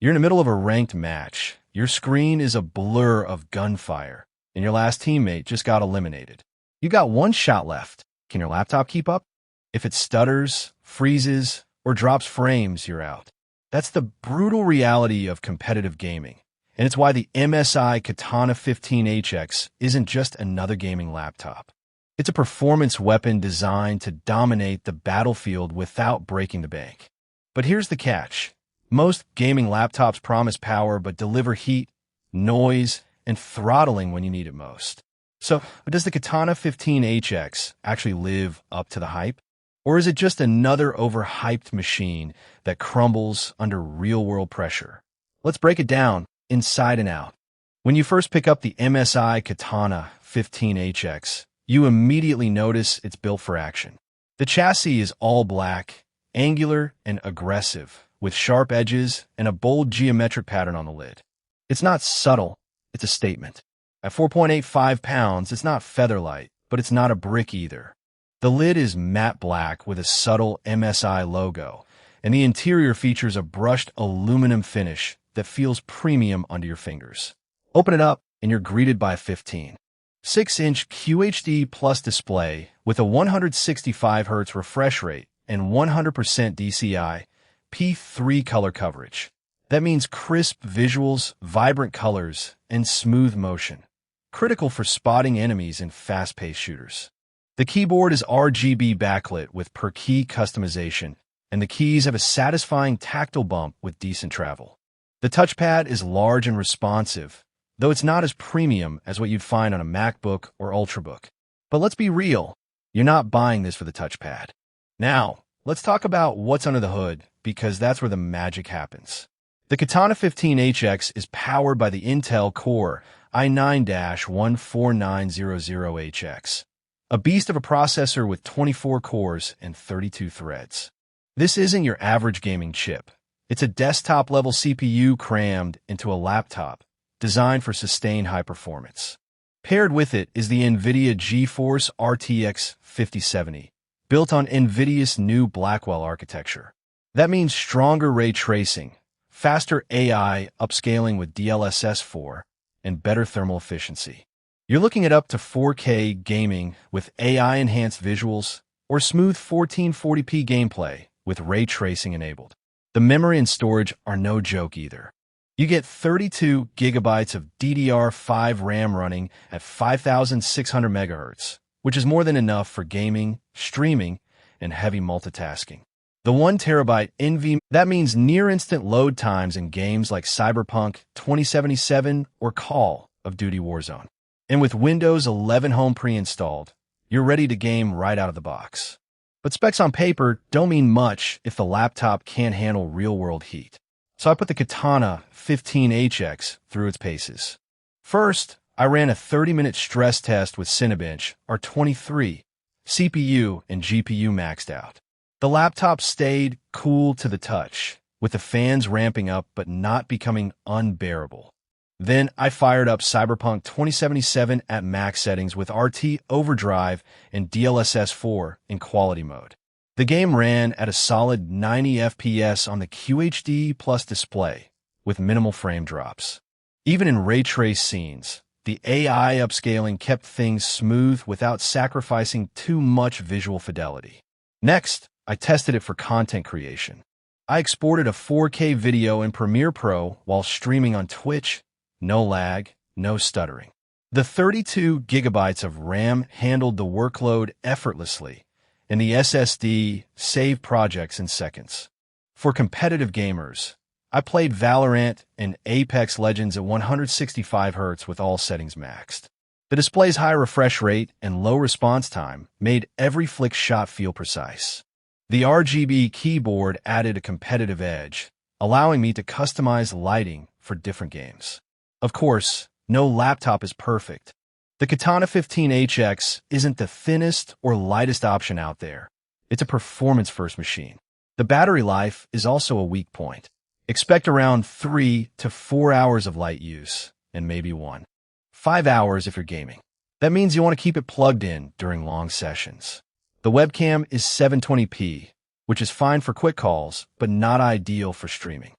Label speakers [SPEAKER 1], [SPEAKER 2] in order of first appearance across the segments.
[SPEAKER 1] You're in the middle of a ranked match. Your screen is a blur of gunfire, and your last teammate just got eliminated. You got one shot left. Can your laptop keep up? If it stutters, freezes, or drops frames, you're out. That's the brutal reality of competitive gaming, and it's why the MSI Katana 15HX isn't just another gaming laptop. It's a performance weapon designed to dominate the battlefield without breaking the bank. But here's the catch. Most gaming laptops promise power but deliver heat, noise, and throttling when you need it most. So, does the Katana 15HX actually live up to the hype? Or is it just another overhyped machine that crumbles under real-world pressure? Let's break it down inside and out. When you first pick up the MSI Katana 15HX, you immediately notice it's built for action. The chassis is all black, angular, and aggressive, with sharp edges and a bold geometric pattern on the lid. It's not subtle, it's a statement. At 4.85 pounds, it's not featherlight, but it's not a brick either. The lid is matte black with a subtle MSI logo, and the interior features a brushed aluminum finish that feels premium under your fingers. Open it up, and you're greeted by a 15.6-inch QHD Plus display with a 165Hz refresh rate and 100% DCI P3 color coverage. That means crisp visuals, vibrant colors, and smooth motion, critical for spotting enemies in fast-paced shooters. The keyboard is RGB backlit with per-key customization, and the keys have a satisfying tactile bump with decent travel. The touchpad is large and responsive, though it's not as premium as what you'd find on a MacBook or Ultrabook. But let's be real, you're not buying this for the touchpad. Now, let's talk about what's under the hood, because that's where the magic happens. The Katana 15HX is powered by the Intel Core i9-14900HX, a beast of a processor with 24 cores and 32 threads. This isn't your average gaming chip. It's a desktop-level CPU crammed into a laptop, designed for sustained high performance. Paired with it is the NVIDIA GeForce RTX 5070, built on NVIDIA's new Blackwell architecture. That means stronger ray tracing, faster AI upscaling with DLSS 4, and better thermal efficiency. You're looking at up to 4K gaming with AI-enhanced visuals or smooth 1440p gameplay with ray tracing enabled. The memory and storage are no joke either. You get 32 gigabytes of DDR5 RAM running at 5,600 MHz, which is more than enough for gaming, streaming, and heavy multitasking. The 1 terabyte NVMe, that means near-instant load times in games like Cyberpunk 2077 or Call of Duty Warzone. And with Windows 11 Home pre-installed, you're ready to game right out of the box. But specs on paper don't mean much if the laptop can't handle real-world heat. So I put the Katana 15HX through its paces. First, I ran a 30-minute stress test with Cinebench R23, CPU and GPU maxed out. The laptop stayed cool to the touch, with the fans ramping up but not becoming unbearable. Then I fired up Cyberpunk 2077 at max settings with RT Overdrive and DLSS 4 in quality mode. The game ran at a solid 90 FPS on the QHD Plus display, with minimal frame drops. Even in ray-traced scenes, the AI upscaling kept things smooth without sacrificing too much visual fidelity. Next, I tested it for content creation. I exported a 4K video in Premiere Pro while streaming on Twitch. No lag, no stuttering. The 32 gigabytes of RAM handled the workload effortlessly, and the SSD saved projects in seconds. For competitive gamers, I played Valorant and Apex Legends at 165 Hz with all settings maxed. The display's high refresh rate and low response time made every flick shot feel precise. The RGB keyboard added a competitive edge, allowing me to customize lighting for different games. Of course, no laptop is perfect. The Katana 15HX isn't the thinnest or lightest option out there. It's a performance-first machine. The battery life is also a weak point. Expect around 3 to 4 hours of light use, and maybe 5 hours if you're gaming. That means you want to keep it plugged in during long sessions. The webcam is 720p, which is fine for quick calls, but not ideal for streaming.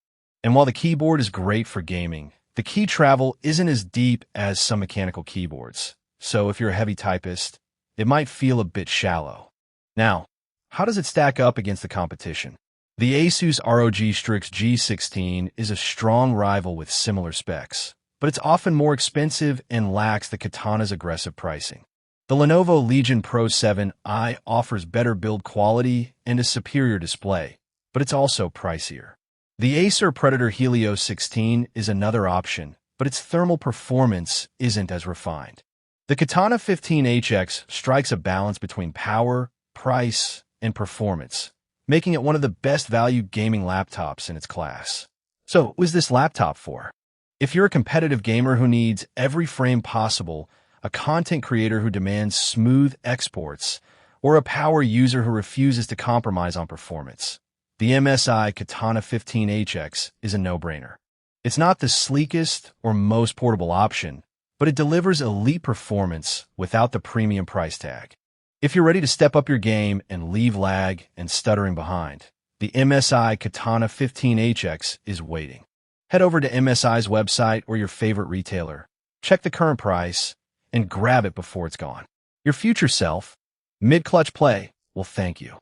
[SPEAKER 1] And while the keyboard is great for gaming, the key travel isn't as deep as some mechanical keyboards. So if you're a heavy typist, it might feel a bit shallow. Now, how does it stack up against the competition? The Asus ROG Strix G16 is a strong rival with similar specs, but it's often more expensive and lacks the Katana's aggressive pricing. The Lenovo Legion Pro 7i offers better build quality and a superior display, but it's also pricier. The Acer Predator Helios 16 is another option, but its thermal performance isn't as refined. The Katana 15HX strikes a balance between power, price, and performance, making it one of the best value gaming laptops in its class. So, what is this laptop for? If you're a competitive gamer who needs every frame possible, a content creator who demands smooth exports, or a power user who refuses to compromise on performance, the MSI Katana 15HX is a no-brainer. It's not the sleekest or most portable option, but it delivers elite performance without the premium price tag. If you're ready to step up your game and leave lag and stuttering behind, the MSI Katana 15HX is waiting. Head over to MSI's website or your favorite retailer, check the current price, and grab it before it's gone. Your future self, mid-clutch play, will thank you.